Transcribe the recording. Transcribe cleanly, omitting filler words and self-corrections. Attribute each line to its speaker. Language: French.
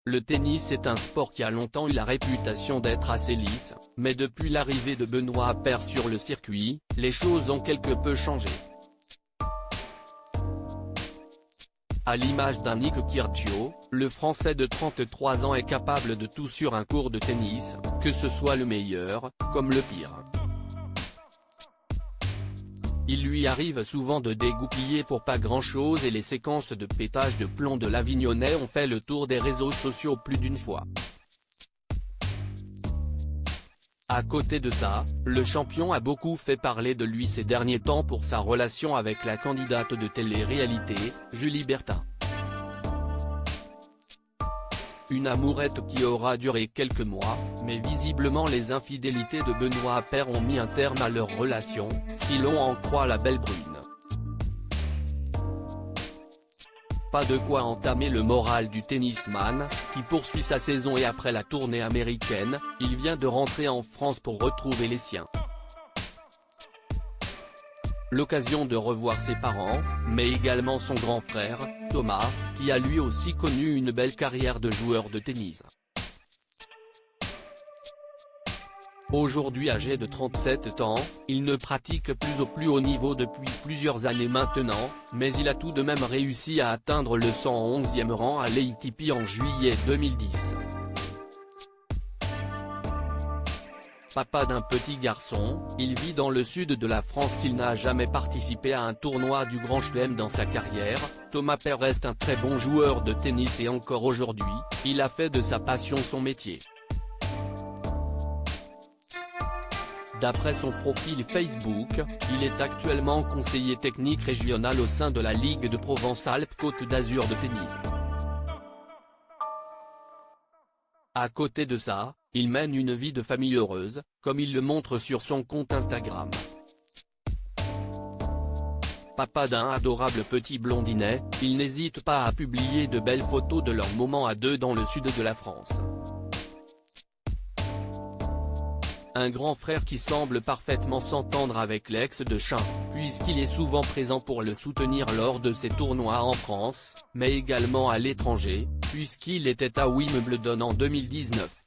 Speaker 1: Le tennis est un sport qui a longtemps eu la réputation d'être assez lisse, mais depuis l'arrivée de Benoît Paire sur le circuit, les choses ont quelque peu changé. À l'image d'un Nick Kyrgios, le Français de 33 ans est capable de tout sur un court de tennis, que ce soit le meilleur, comme le pire. Il lui arrive souvent de dégoupiller pour pas grand-chose et les séquences de pétage de plomb de l'Avignonnais ont fait le tour des réseaux sociaux plus d'une fois. À côté de ça, le champion a beaucoup fait parler de lui ces derniers temps pour sa relation avec la candidate de télé-réalité, Julie Berthin. Une amourette qui aura duré quelques mois, mais visiblement les infidélités de Benoît Paire ont mis un terme à leur relation, si l'on en croit la belle brune. Pas de quoi entamer le moral du tennisman, qui poursuit sa saison et après la tournée américaine, il vient de rentrer en France pour retrouver les siens. L'occasion de revoir ses parents, mais également son grand frère, Thomas, qui a lui aussi connu une belle carrière de joueur de tennis. Aujourd'hui âgé de 37 ans, il ne pratique plus au plus haut niveau depuis plusieurs années maintenant, mais il a tout de même réussi à atteindre le 111e rang à l'ATP en juillet 2010. Papa d'un petit garçon, il vit dans le sud de la France. S'il n'a jamais participé à un tournoi du Grand Chelem dans sa carrière, Thomas Paire reste un très bon joueur de tennis et encore aujourd'hui, il a fait de sa passion son métier. D'après son profil Facebook, il est actuellement conseiller technique régional au sein de la Ligue de Provence-Alpes-Côte d'Azur de tennis. À côté de ça, il mène une vie de famille heureuse, comme il le montre sur son compte Instagram. Papa d'un adorable petit blondinet, il n'hésite pas à publier de belles photos de leurs moments à deux dans le sud de la France. Un grand frère qui semble parfaitement s'entendre avec l'ex de Chin, puisqu'il est souvent présent pour le soutenir lors de ses tournois en France, mais également à l'étranger, puisqu'il était à Wimbledon en 2019.